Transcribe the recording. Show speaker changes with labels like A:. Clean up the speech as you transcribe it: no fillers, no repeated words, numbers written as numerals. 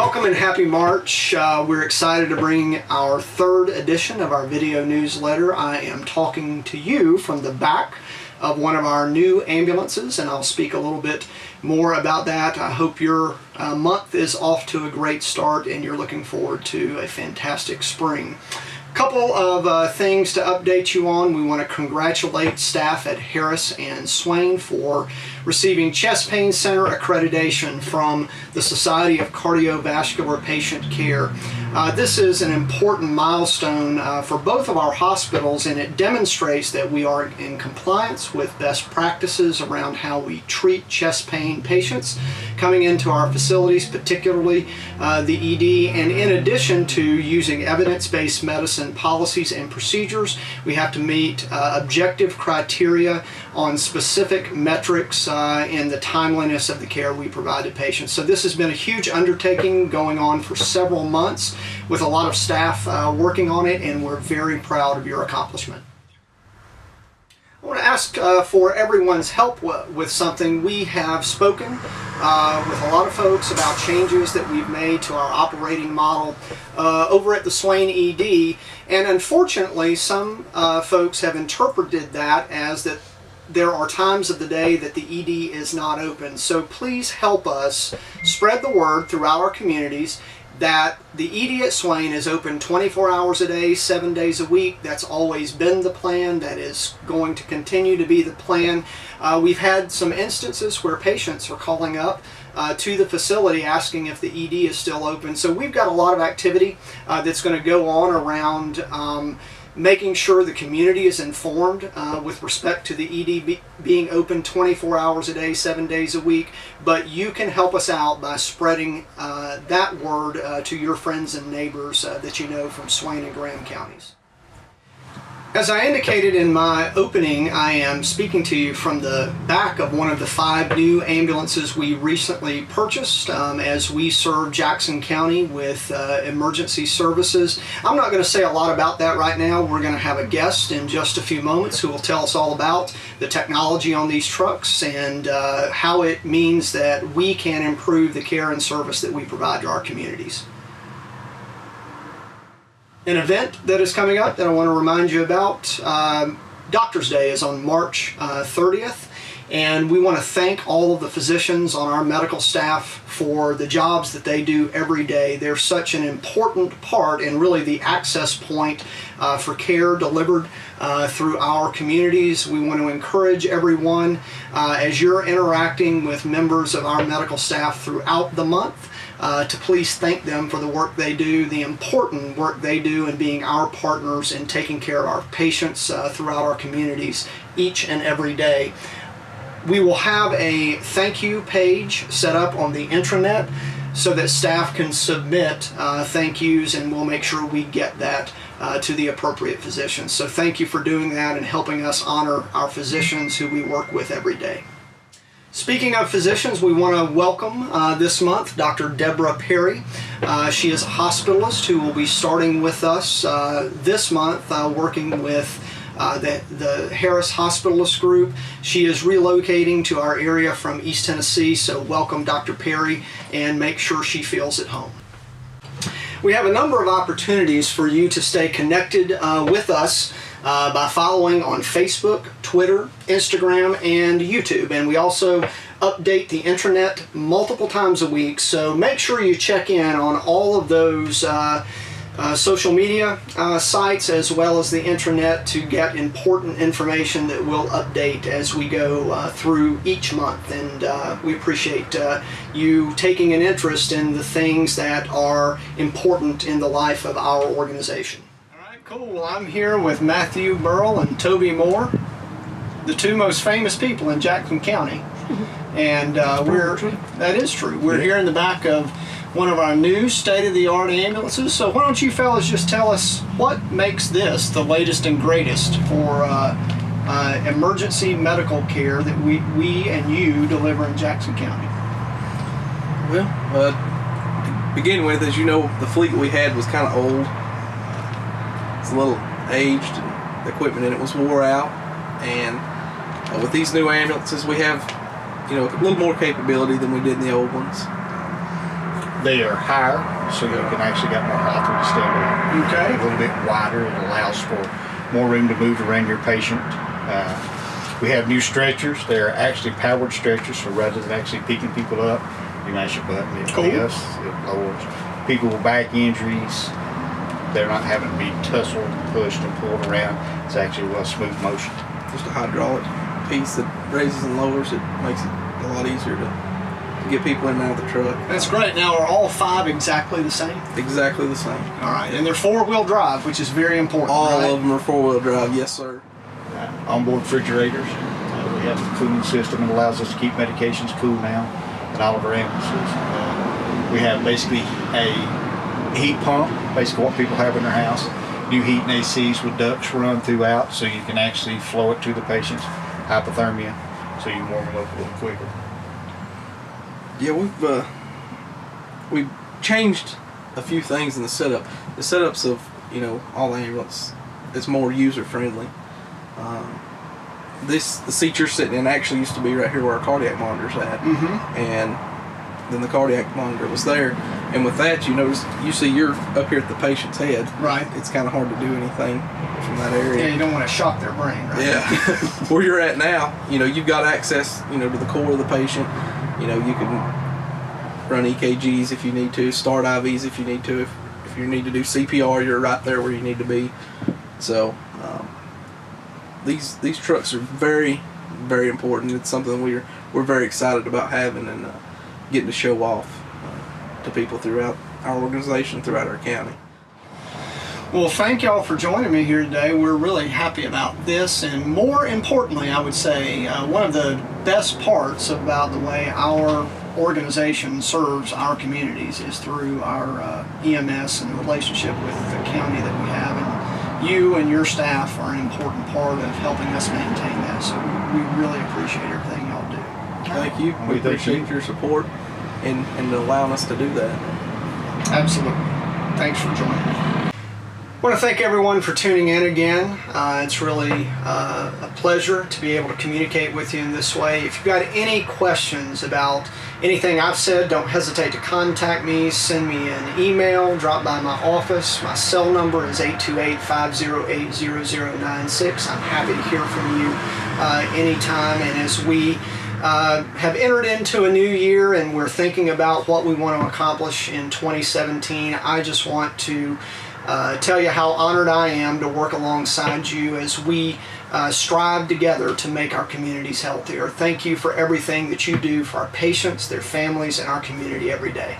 A: Welcome and happy March. We're excited to bring our third edition of our video newsletter. I am talking to you from the back of one of our new ambulances, and I'll speak a little bit more about that. I hope your month is off to a great start and you're looking forward to a fantastic spring. Couple of things to update you on. We want to congratulate staff at Harris and Swain for receiving Chest Pain Center accreditation from the Society of Cardiovascular Patient Care. This is an important milestone for both of our hospitals, and it demonstrates that we are in compliance with best practices around how we treat chest pain patients coming into our facilities, particularly the ED. And in addition to using evidence-based medicine policies and procedures, we have to meet objective criteria on specific metrics and the timeliness of the care we provide to patients. So this has been a huge undertaking going on for several months with a lot of staff working on it, and we're very proud of your accomplishment. I want to ask for everyone's help with something. We have spoken with a lot of folks about changes that we've made to our operating model over at the Swain ED, and unfortunately some folks have interpreted that as that there are times of the day that the ED is not open. So please help us spread the word throughout our communities that the ED at Swain is open 24 hours a day, 7 days a week. That's always been the plan. That is going to continue to be the plan. We've had some instances where patients are calling up to the facility asking if the ED is still open. So we've got a lot of activity that's going to go on around making sure the community is informed with respect to the ED being open 24 hours a day, 7 days a week. But you can help us out by spreading that word to your friends and neighbors that you know from Swain and Graham counties. As I indicated in my opening, I am speaking to you from the back of one of the 5 new ambulances we recently purchased as we serve Jackson County with emergency services. I'm not going to say a lot about that right now. We're going to have a guest in just a few moments who will tell us all about the technology on these trucks and how it means that we can improve the care and service that we provide to our communities. An event that is coming up that I want to remind you about, Doctor's Day is on March 30th, and we want to thank all of the physicians on our medical staff for the jobs that they do every day. They're such an important part and really the access point for care delivered through our communities. We want to encourage everyone as you're interacting with members of our medical staff throughout the month to please thank them for the work they do, the important work they do in being our partners in taking care of our patients throughout our communities each and every day. We will have a thank you page set up on the intranet so that staff can submit thank yous, and we'll make sure we get that to the appropriate physicians. So thank you for doing that and helping us honor our physicians who we work with every day. Speaking of physicians, we want to welcome this month Dr. Deborah Perry. She is a hospitalist who will be starting with us this month, working with the Harris Hospitalist Group. She is relocating to our area from East Tennessee, so welcome Dr. Perry and make sure she feels at home. We have a number of opportunities for you to stay connected with us by following on Facebook, Twitter, Instagram, and YouTube. And we also update the intranet multiple times a week, so make sure you check in on all of those social media sites as well as the intranet to get important information that we'll update as we go through each month. And we appreciate you taking an interest in the things that are important in the life of our organization. Cool. Well, I'm here with Matthew Burrell and Toby Moore, the 2 most famous people in Jackson County. And that is true. We're here in the back of one of our new state-of-the-art ambulances. So why don't you fellas just tell us what makes this the latest and greatest for emergency medical care that we and you deliver in Jackson County?
B: Well, to begin with, as you know, the fleet we had was kind of old. It's a little aged, and the equipment in it was wore out, and with these new ambulances we have, you know, a little more capability than we did in the old ones.
C: They are higher, so you can actually get more height when you stand up.
A: Okay.
C: A little bit wider. It allows for more room to move around your patient. We have new stretchers. They're actually powered stretchers, so rather than actually picking people up, you mash a button, it lifts, it lowers. People with back injuries, they're not having to be tussled, pushed, and pulled around. It's actually a smooth motion.
B: Just a hydraulic piece that raises and lowers it, makes it a lot easier to get people in and out of the truck.
A: That's great. Now, are all 5 exactly the same?
B: Exactly the same.
A: All right, and they're 4-wheel drive, which is very important.
B: All
A: right?
B: of them are 4-wheel drive, yes sir.
C: Onboard refrigerators. We have a cooling system that allows us to keep medications cool now in all of our ambulances. We have basically a heat pump, basically what people have in their house. New heat and ACs with ducts run throughout, so you can actually flow it to the patient's hypothermia, so you can warm them up a little quicker.
B: Yeah, we've changed a few things in the setup. The setups of all the ambulance, it's more user friendly. The seat you're sitting in actually used to be right here where our cardiac monitor's at, and then the cardiac monitor was there. And with that, you see you're up here at the patient's head.
A: Right.
B: It's kind of hard to do anything from that area.
A: Yeah, you don't want to shock their brain, right?
B: Yeah. Where you're at now, you've got access, to the core of the patient. You can run EKGs if you need to, start IVs if you need to. If you need to do CPR, you're right there where you need to be. So these trucks are very, very important. It's something we're very excited about having and getting to show off to people throughout our organization, throughout our county.
A: Well, thank y'all for joining me here today. We're really happy about this, and more importantly, I would say one of the best parts about the way our organization serves our communities is through our EMS and the relationship with the county that we have, and you and your staff are an important part of helping us maintain that, so we really appreciate everything y'all do.
B: Thank you. We appreciate your support and allowing us to do that.
A: Absolutely. Thanks for joining me. I want to thank everyone for tuning in again. It's really a pleasure to be able to communicate with you in this way. If you've got any questions about anything I've said, don't hesitate to contact me. Send me an email, drop by my office. My cell number is 828-508-0096. I'm happy to hear from you anytime. And as we have entered into a new year and we're thinking about what we want to accomplish in 2017, I just want to tell you how honored I am to work alongside you as we strive together to make our communities healthier. Thank you for everything that you do for our patients, their families, and our community every day.